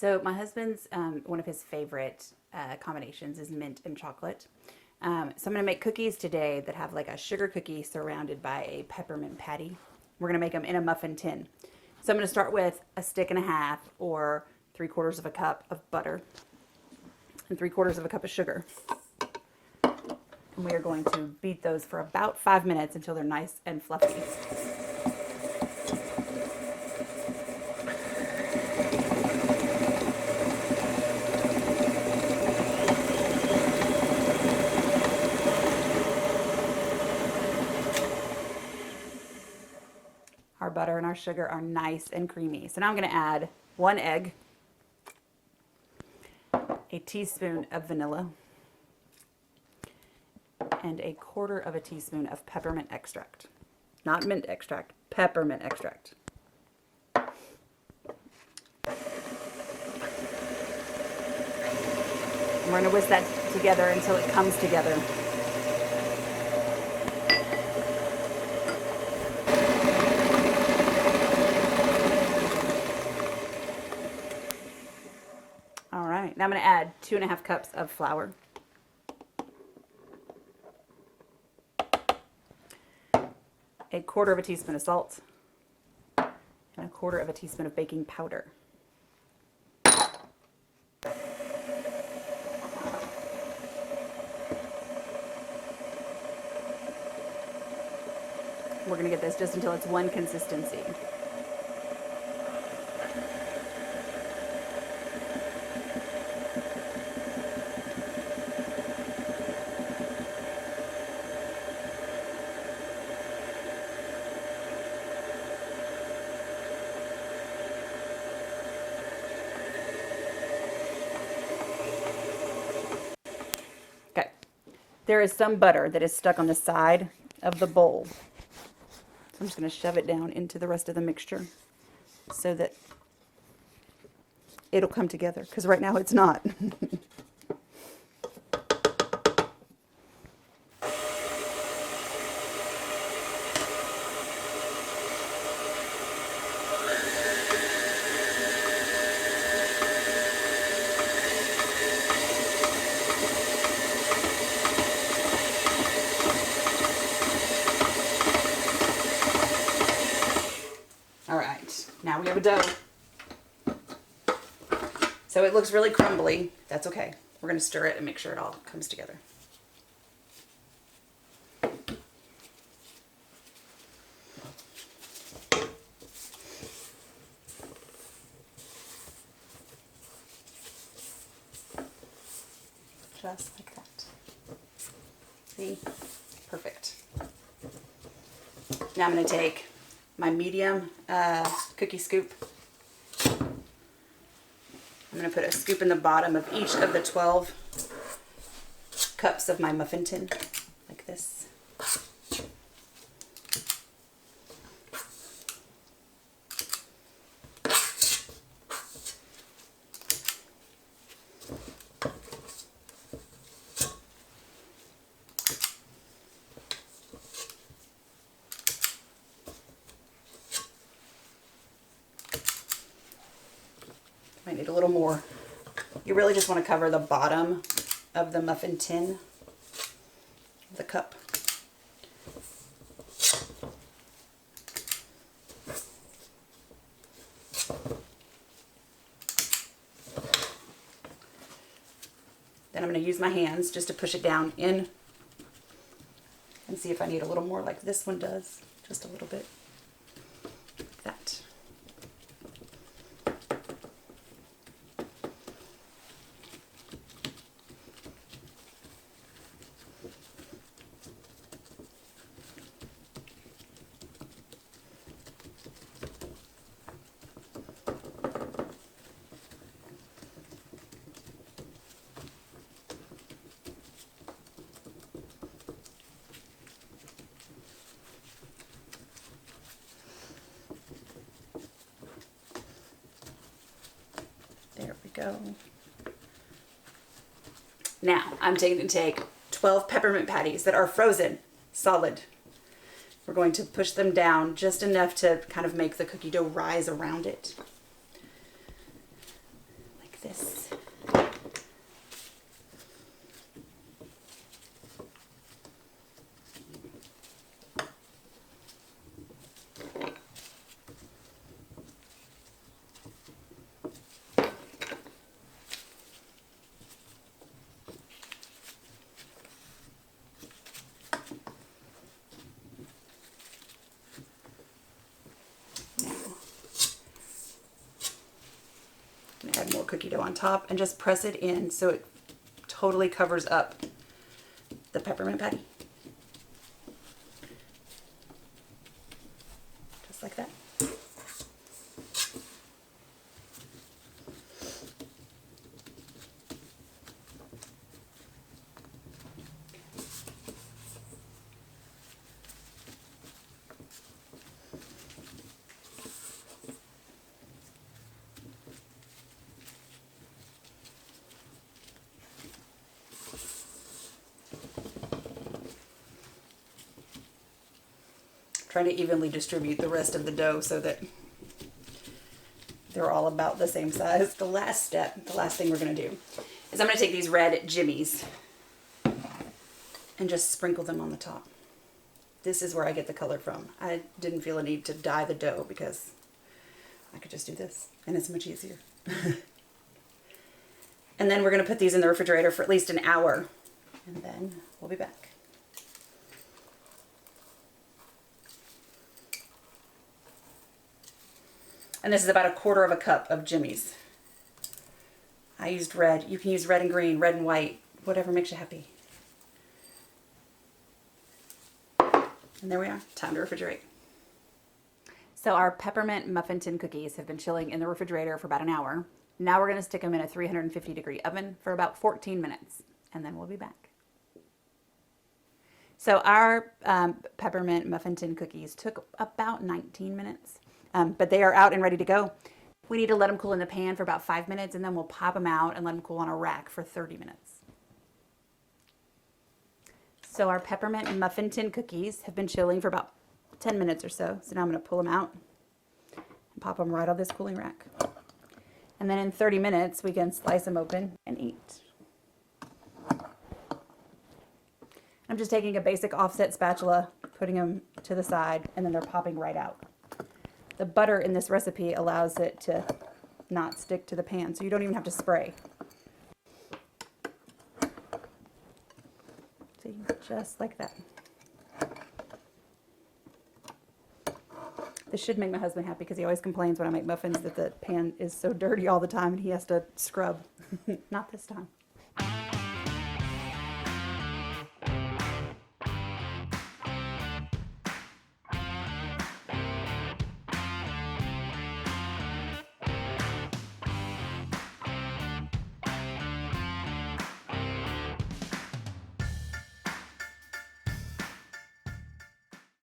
So my husband's, one of his favorite combinations is mint and chocolate. So I'm going to make cookies today that have like a sugar cookie surrounded by a peppermint patty. We're going to make them in a muffin tin. So I'm going to start with a stick and a half or 3/4 of a cup of butter and 3/4 of a cup of sugar. And we are going to beat those for about 5 minutes until they're nice and fluffy. Our butter and our sugar are nice and creamy. So now I'm going to add 1 egg, a teaspoon of vanilla, and 1/4 teaspoon of peppermint extract. Not mint extract, peppermint extract. And we're going to whisk that together until it comes together. All right, now I'm going to add 2½ cups of flour. A 1/4 teaspoon of salt, and a 1/4 teaspoon of baking powder. We're going to get this just until it's one consistency. Okay, there is some butter that is stuck on the side of the bowl. So I'm just going to shove it down into the rest of the mixture so that it'll come together, because right now it's not. All right, now we have a dough. So it looks really crumbly. That's okay. We're going to stir it and make sure it all comes together. Just like that. See? Perfect. Now I'm going to take my medium cookie scoop. I'm going to put a scoop in the bottom of each of the 12 cups of my muffin tin, like this. Might need a little more. You really just want to cover the bottom of the muffin tin of the cup. Then I'm going to use my hands just to push it down in and see if I need a little more like this one does. Just a little bit. Like that. There we go. Now I'm going to take 12 peppermint patties that are frozen, solid. We're going to push them down just enough to kind of make the cookie dough rise around it. this. Add more cookie dough on top and just press it in so it totally covers up the peppermint patty. Just like that. Trying to evenly distribute the rest of the dough so that they're all about the same size. The last step, the last thing we're going to do is I'm going to take these red jimmies and just sprinkle them on the top. This is where I get the color from. I didn't feel a need to dye the dough because I could just do this and it's much easier. And then we're going to put these in the refrigerator for at least an hour and then we'll be back. And this is about 1/4 cup of jimmies. I used red. You can use red and green, red and white, whatever makes you happy. And there we are. Time to refrigerate. So our peppermint muffin tin cookies have been chilling in the refrigerator for about an hour. Now we're going to stick them in a 350-degree oven for about 14 minutes, and then we'll be back. So our peppermint muffin tin cookies took about 19 minutes. But they are out and ready to go. We need to let them cool in the pan for about 5 minutes and then we'll pop them out and let them cool on a rack for 30 minutes. So our peppermint muffin tin cookies have been chilling for about 10 minutes or so. So now I'm going to pull them out and pop them right on this cooling rack. And then in 30 minutes we can slice them open and eat. I'm just taking a basic offset spatula, putting them to the side, and then they're popping right out. The butter in this recipe allows it to not stick to the pan, so you don't even have to spray. See, just like that. This should make my husband happy because he always complains when I make muffins that the pan is so dirty all the time and he has to scrub. Not this time.